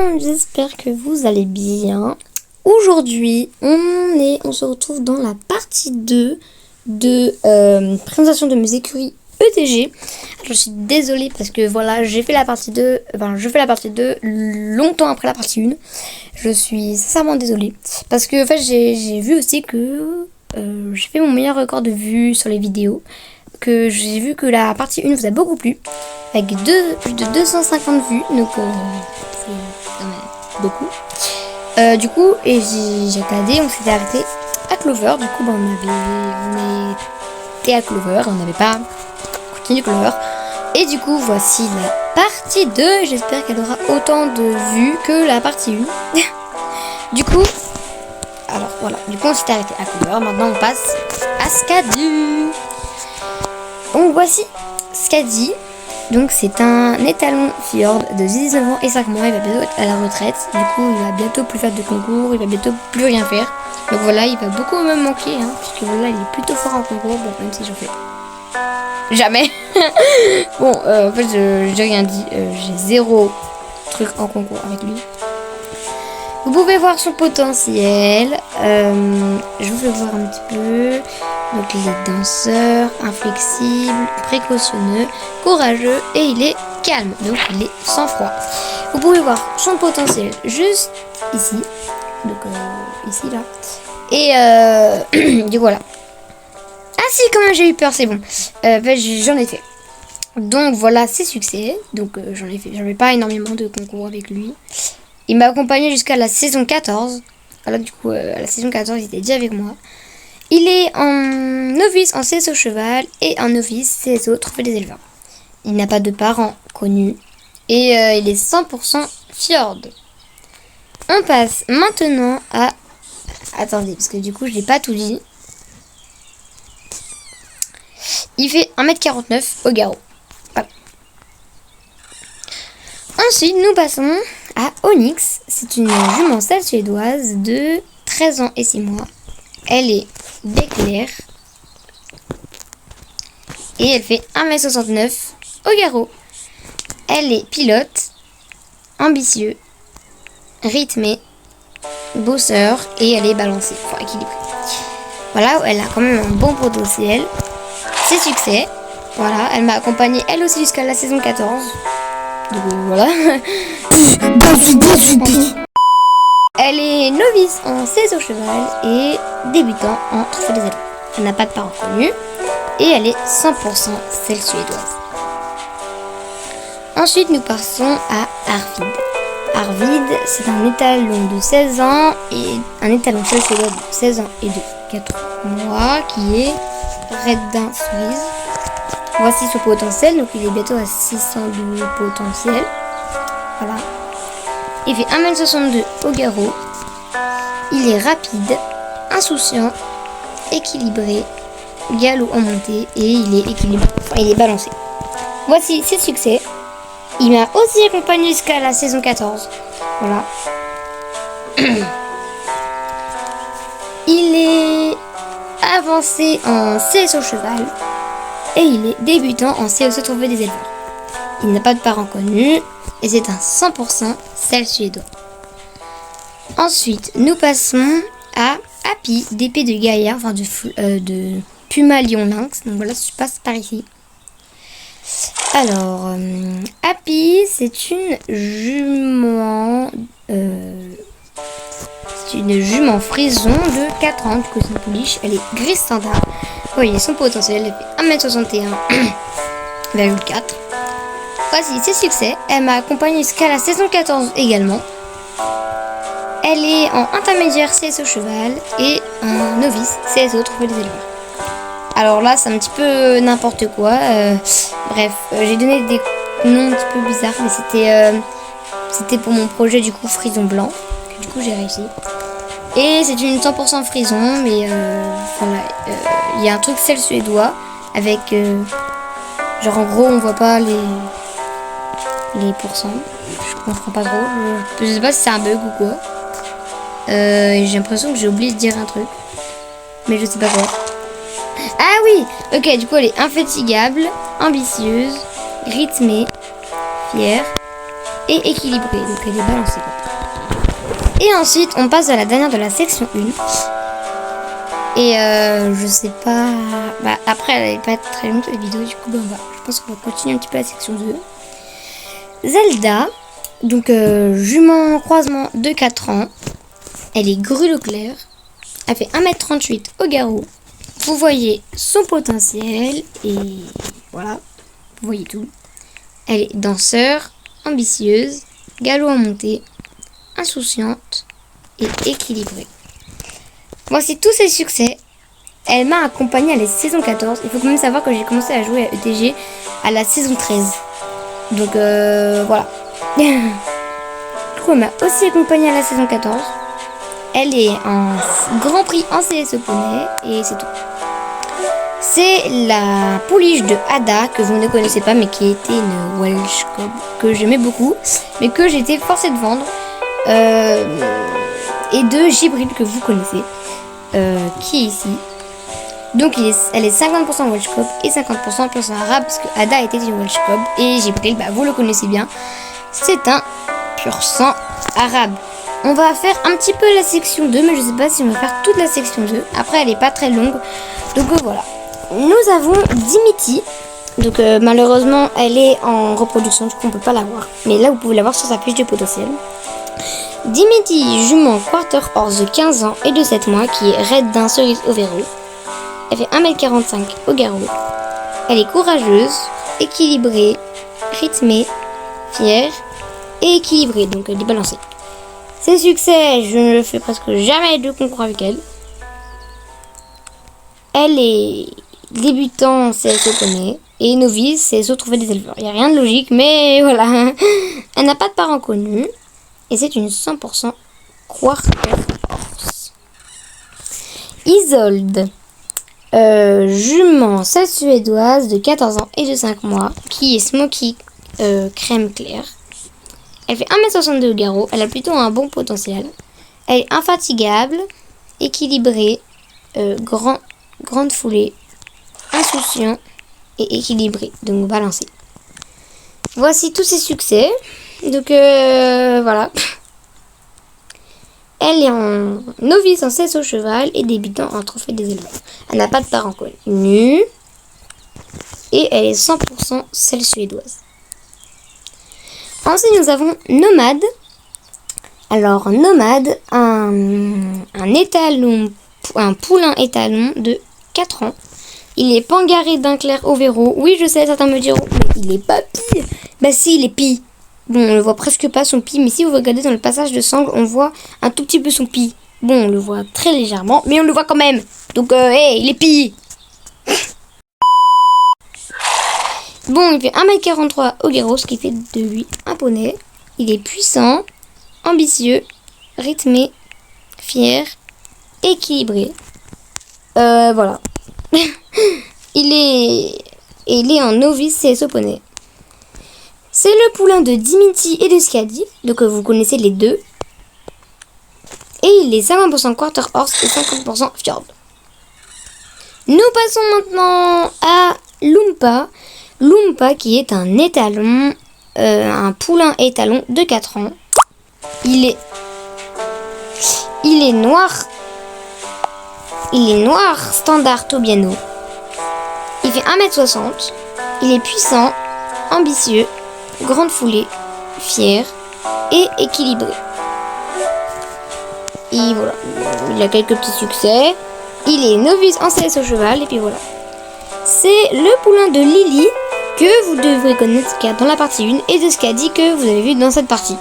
monde, j'espère que vous allez bien. Aujourd'hui, on se retrouve dans la partie 2 de présentation de mes écuries ETG. Alors, je suis désolée parce que voilà, j'ai fait la partie 2, je fais la partie 2 longtemps après la partie 1. Je suis sincèrement désolée parce que en fait, j'ai vu aussi que j'ai fait mon meilleur record de vues sur les vidéos. Que j'ai vu que la partie 1 vous a beaucoup plu, avec plus de 250 vues, donc c'est quand même beaucoup. Du coup, et j'ai regardé, on s'était arrêté à Clover, du coup on était à Clover, on n'avait pas continué Clover. Et du coup, voici la partie 2, j'espère qu'elle aura autant de vues que la partie 1. Du coup, alors voilà, du coup on s'était arrêté à Clover, maintenant on passe à Skadu. Donc voici Skadi, donc c'est un étalon fjord de 19 ans et 5 mois, il va bientôt être à la retraite, du coup il va bientôt plus faire de concours, il va bientôt plus rien faire. Donc voilà, il va beaucoup me manquer, puisque voilà, il est plutôt fort en concours, bon, même si j'en fais jamais. Bon, en fait j'ai rien dit, j'ai zéro truc en concours avec lui. Vous pouvez voir son potentiel, je vous fais voir un petit peu. Donc il est danseur, inflexible, précautionneux, courageux et il est calme, donc il est sans froid. Vous pouvez voir son potentiel juste ici, donc ici là. Et du coup voilà. Ah si, quand même j'ai eu peur, c'est bon. J'en ai fait. Donc voilà ses succès. Donc j'en ai pas énormément de concours avec lui. Il m'a accompagné jusqu'à la saison 14. Voilà, du coup à la saison 14 il était déjà avec moi. Il est en novice en CSO cheval et en novice CSO trophée des éleveurs. Il n'a pas de parents connus et il est 100% fjord. On passe maintenant à... Attendez, parce que du coup je n'ai pas tout dit. Il fait 1m49 au garrot. Voilà. Ensuite, nous passons à Onyx. C'est une jument sale suédoise de 13 ans et 6 mois. Elle est d'éclair et elle fait 1m69 au garrot. Elle est pilote, ambitieux, rythmée, bosseur et elle est balancée, enfin équilibrée. Voilà, elle a quand même un bon potentiel. Ses succès, voilà, elle m'a accompagnée elle aussi jusqu'à la saison 14. Donc voilà. Elle est novice en CSO cheval et débutant en trophée des éleveurs. Elle n'a pas de parents connus et elle est 100% selle suédoise. Ensuite, nous passons à Arvid. Arvid, c'est un étalon de 16 ans et un étalon selle suédois de 16 ans et de 4 mois qui est Red Dain Suisse. Voici son potentiel, donc il est bientôt à 600 de potentiel. Voilà. Il fait 1m62 au garrot. Il est rapide, insouciant, équilibré, galop en montée et il est équilibré. Enfin, il est balancé. Voici ses succès. Il m'a aussi accompagné jusqu'à la saison 14. Voilà. Il est avancé en CSO cheval et il est débutant en CSO trophée des éleveurs. Il n'a pas de parents connus et c'est un 100% selle suédois. Ensuite, nous passons à Happy, d'épée de gaillard, enfin de Puma Lion Lynx. Donc voilà, je passe par ici. Alors, Happy, c'est une jument... c'est une jument frison de 4 ans, du coup c'est une pouliche. Elle est grise standard. Vous voyez son potentiel, elle fait 1m61,4. Voici ses succès. Elle m'a accompagnée jusqu'à la saison 14 également. Elle est en intermédiaire CSO cheval et en novice CSO trophée des éleveurs. Alors là, c'est un petit peu n'importe quoi. Bref, j'ai donné des noms un petit peu bizarres, mais c'était pour mon projet du coup frison blanc. Que, du coup, j'ai réussi. Et c'est une 100% frison, mais voilà, il y a un truc selle suédois avec genre en gros on voit pas les pourcents. Je comprends pas trop. Je sais pas si c'est un bug ou quoi. J'ai l'impression que j'ai oublié de dire un truc. Mais je sais pas quoi. Ah oui. Ok, du coup elle est infatigable, ambitieuse, rythmée, fière, et équilibrée. Donc elle est balancée. Et ensuite, on passe à la dernière de la section 1. Et je sais pas... Bah, après, elle n'est pas très longue cette vidéo. Du coup, bah, je pense qu'on va continuer un petit peu la section 2. Zelda. Donc, jument croisement de 4 ans. Elle est grue au clair. Elle fait 1m38 au garrot. Vous voyez son potentiel. Et voilà. Vous voyez tout. Elle est danseur, ambitieuse, galop en montée, insouciante et équilibrée. Voici tous ses succès. Elle m'a accompagnée à la saison 14. Il faut quand même savoir que j'ai commencé à jouer à ETG à la saison 13. Donc voilà. Du coup, elle m'a aussi accompagnée à la saison 14. Elle est en Grand Prix en CS poney et c'est tout. C'est la pouliche de Ada que vous ne connaissez pas mais qui était une Welsh Cob que j'aimais beaucoup mais que j'ai été forcée de vendre. Et de Gibril que vous connaissez qui est ici. Donc elle est 50% Welsh Cob et 50% pur sang arabe parce que Ada était une Welsh Cob et Gibril, bah, vous le connaissez bien, c'est un pur sang arabe. On va faire un petit peu la section 2 mais je sais pas si on va faire toute la section 2. Après elle est pas très longue donc voilà. Nous avons Dimity. Donc malheureusement elle est en reproduction du coup on peut pas la voir. Mais là vous pouvez la voir sur sa fiche de potentiel. Dimity, jument quarter horse de 15 ans et de 7 mois qui est raide d'un cerise au verrou. Elle fait 1m45 au garrot. Elle est courageuse, équilibrée, rythmée, fière et équilibrée, donc elle est balancée. Ses succès, je ne fais presque jamais de concours avec elle. Elle est débutant CSO poney et novice CSO trouver des éleveurs. Il n'y a rien de logique, mais voilà. Elle n'a pas de parents connus et c'est une 100% quarter horse. Isolde. Jument selle suédoise de 14 ans et de 5 mois qui est smoky crème claire. Elle fait 1m62 au garrot, elle a plutôt un bon potentiel. Elle est infatigable, équilibrée, grande foulée, insouciant et équilibrée, donc balancée. Voici tous ses succès. Donc voilà. Elle est en novice en cesse au cheval et débutant en trophée des éleveurs. Elle n'a pas de parents connus. Et elle est 100% selle suédoise. Ensuite, nous avons Nomade. Alors, Nomade, un étalon, un poulain étalon de 4 ans. Il est pangaré d'un clair au verrou. Oui, je sais, certains me diront, mais il est pas pie. Bah si, il est pie. Bon, on ne voit presque pas son pie, mais si vous regardez dans le passage de sangle, on voit un tout petit peu son pie. Bon, on le voit très légèrement, mais on le voit quand même. Donc, il est pie. Bon, il fait 1m43 au garrot, ce qui fait de lui un poney. Il est puissant, ambitieux, rythmé, fier, équilibré. Voilà. il est en novice CSO poney. C'est le poulain de Dimity et de Skadi, donc vous connaissez les deux. Et il est 50% quarter horse et 50% fjord. Nous passons maintenant à Loompa. Loompa qui est un étalon, un poulain étalon de 4 ans. Il est noir. Il est noir standard Tobiano. Il fait 1m60. Il est puissant, ambitieux, grande foulée, fier et équilibré. Et voilà, il a quelques petits succès. Il est novice en CS au cheval et puis voilà. C'est le poulain de Lily que vous devrez connaître dans la partie 1 et de Skadi que vous avez vu dans cette partie.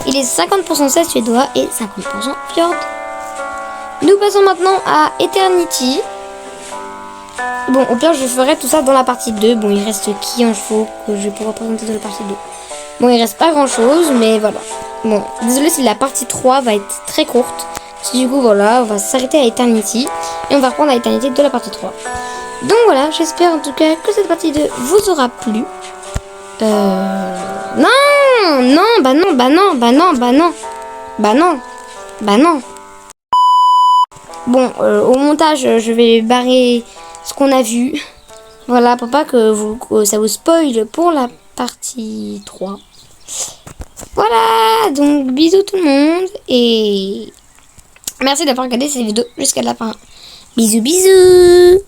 Il est 50% celle suédois et 50% fjord. Nous passons maintenant à Eternity. Bon, au pire, je ferai tout ça dans la partie 2. Bon, il reste qui en chevaux que je pourrais présenter dans la partie 2. Bon, il reste pas grand chose, mais voilà. Bon, désolé si la partie 3 va être très courte. Du coup, voilà, on va s'arrêter à Eternity. Et on va reprendre à Eternity de la partie 3. Donc voilà, j'espère en tout cas que cette partie 2 vous aura plu. Non. Bon, au montage, je vais barrer ce qu'on a vu. Voilà, pour pas que ça vous spoil pour la partie 3. Voilà, donc bisous tout le monde et merci d'avoir regardé cette vidéo jusqu'à la fin. Bisous bisous.